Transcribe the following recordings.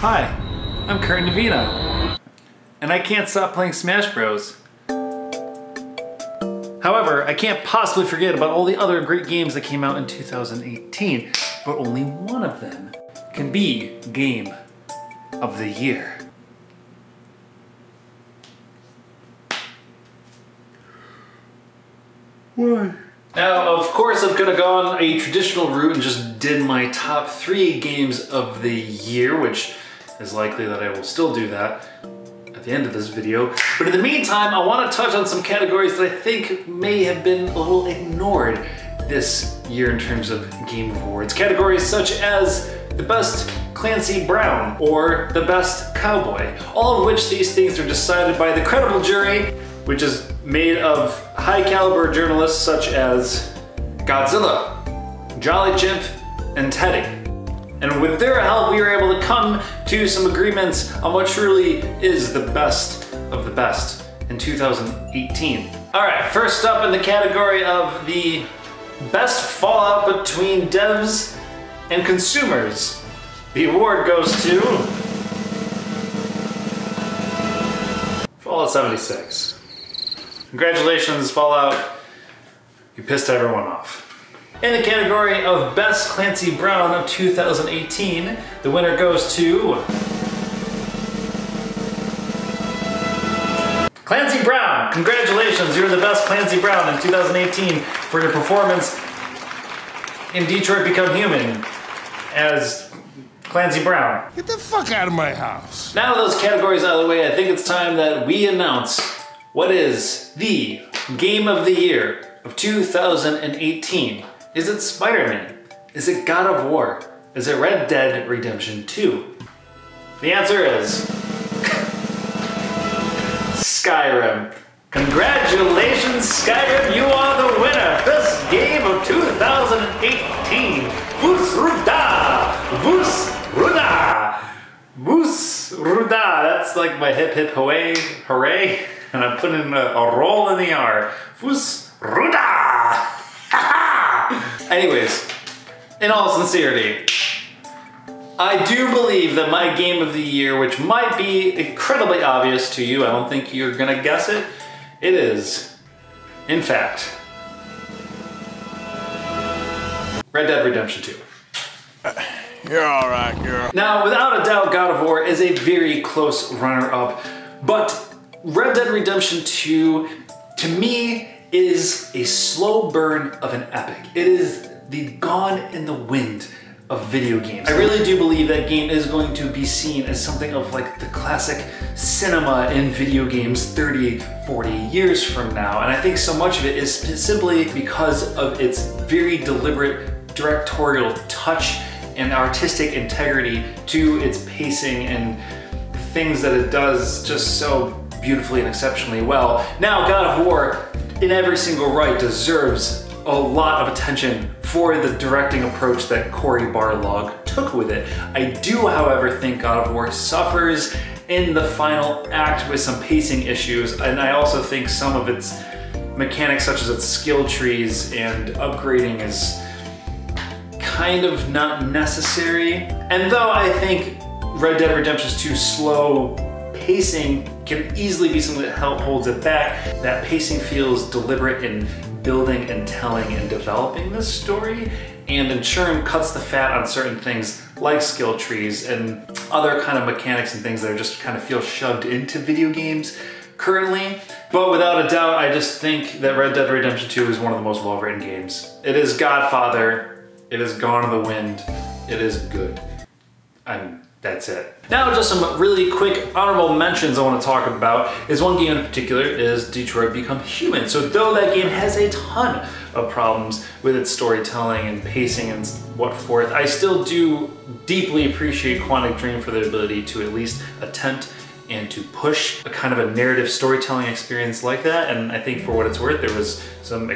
Hi, I'm Kurt Indovina, and I can't stop playing Smash Bros. However, I can't possibly forget about all the other great games that came out in 2018, but only one of them can be Game of the Year. Why? Now, of course, I'm gonna go on a traditional route and just did my top 3 games of the year, which is likely that I will still do that at the end of this video. But in the meantime, I want to touch on some categories that I think may have been a little ignored this year in terms of Game Awards. Categories such as the best Clancy Brown or the best Cowboy. All of which these things are decided by the credible jury, which is made of high caliber journalists such as Godzilla, Jolly Chimp, and Teddy. And with their help, we were able to come to some agreements on what truly is the best of the best in 2018. All right, first up in the category of the best fallout between devs and consumers, the award goes to Fallout 76. Congratulations, Fallout. You pissed everyone off. In the category of Best Clancy Brown of 2018, the winner goes to Clancy Brown. Congratulations, you're the best Clancy Brown in 2018 for your performance in Detroit Become Human as Clancy Brown. Get the fuck out of my house. Now with those categories out of the way, I think it's time that we announce what is the Game of the Year of 2018. Is it Spider-Man? Is it God of War? Is it Red Dead Redemption 2? The answer is Skyrim. Congratulations, Skyrim, you are the winner! Best game of 2018! Vus Ruda! Vus Ruda! Vus Ruda! That's like my hip hip hooray, hooray, and I'm putting a roll in the R. Vus Ruda! Anyways, in all sincerity, I do believe that my game of the year, which might be incredibly obvious to you, I don't think you're gonna guess it, it is, in fact, Red Dead Redemption 2. You're alright, girl. Now, without a doubt, God of War is a very close runner-up, but Red Dead Redemption 2, to me, is a slow burn of an epic. It is the Gone in the Wind of video games. I really do believe that game is going to be seen as something of like the classic cinema in video games 30, 40 years from now. And I think so much of it is simply because of its very deliberate directorial touch and artistic integrity to its pacing and things that it does just so beautifully and exceptionally well. Now, God of War, in every single right, deserves a lot of attention for the directing approach that Cory Barlog took with it. I do, however, think God of War suffers in the final act with some pacing issues, and I also think some of its mechanics, such as its skill trees and upgrading, is kind of not necessary. And though I think Red Dead Redemption 2's slow pacing can easily be something that holds it back, that pacing feels deliberate in building and telling and developing this story, and in turn cuts the fat on certain things like skill trees and other kind of mechanics and things that are just kind of feel shoved into video games currently. But without a doubt, I just think that Red Dead Redemption 2 is one of the most well-written games. It is Godfather, it is Gone in the Wind, it is good. That's it. Now just some really quick honorable mentions I want to talk about. Is one game in particular is Detroit Become Human. So though that game has a ton of problems with its storytelling and pacing and what forth, I still do deeply appreciate Quantic Dream for their ability to at least attempt and to push a kind of a narrative storytelling experience like that. And I think for what it's worth, there was some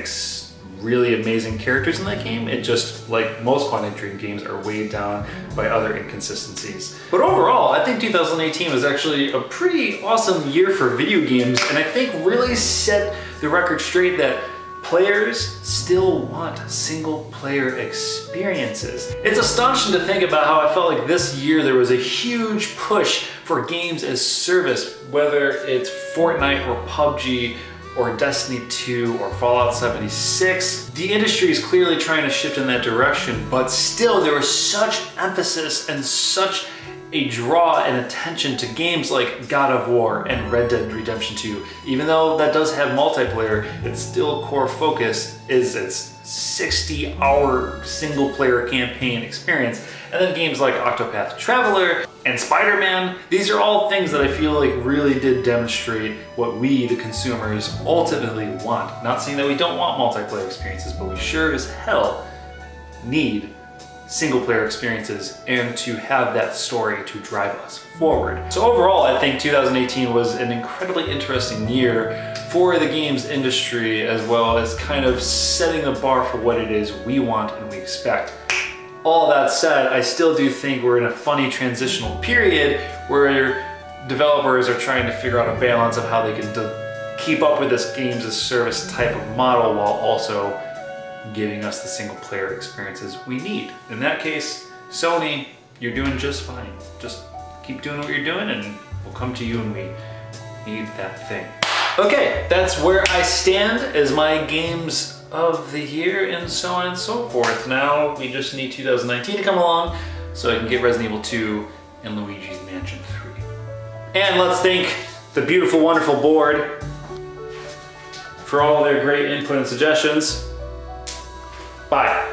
really amazing characters in that game. It just, like most Quantic Dream games, are weighed down by other inconsistencies. But overall, I think 2018 was actually a pretty awesome year for video games, and I think really set the record straight that players still want single player experiences. It's astonishing to think about how I felt like this year there was a huge push for games as service, whether it's Fortnite or PUBG or Destiny 2 or Fallout 76. The industry is clearly trying to shift in that direction, but still there was such emphasis and such a draw and attention to games like God of War and Red Dead Redemption 2. Even though that does have multiplayer, its still core focus is its 60-hour single-player campaign experience. And then games like Octopath Traveler and Spider-Man, these are all things that I feel like really did demonstrate what we, the consumers, ultimately want. Not saying that we don't want multiplayer experiences, but we sure as hell need single-player experiences and to have that story to drive us forward. So overall, I think 2018 was an incredibly interesting year for the games industry, as well as kind of setting the bar for what it is we want and we expect. All that said, I still do think we're in a funny transitional period where developers are trying to figure out a balance of how they can keep up with this games as service type of model while also giving us the single player experiences we need. In that case, Sony, you're doing just fine. Just keep doing what you're doing and we'll come to you when we need that thing. Okay, that's where I stand as my games of the year and so on and so forth. Now we just need 2019 to come along so I can get Resident Evil 2 and Luigi's Mansion 3. And let's thank the beautiful, wonderful board for all their great input and suggestions. Bye.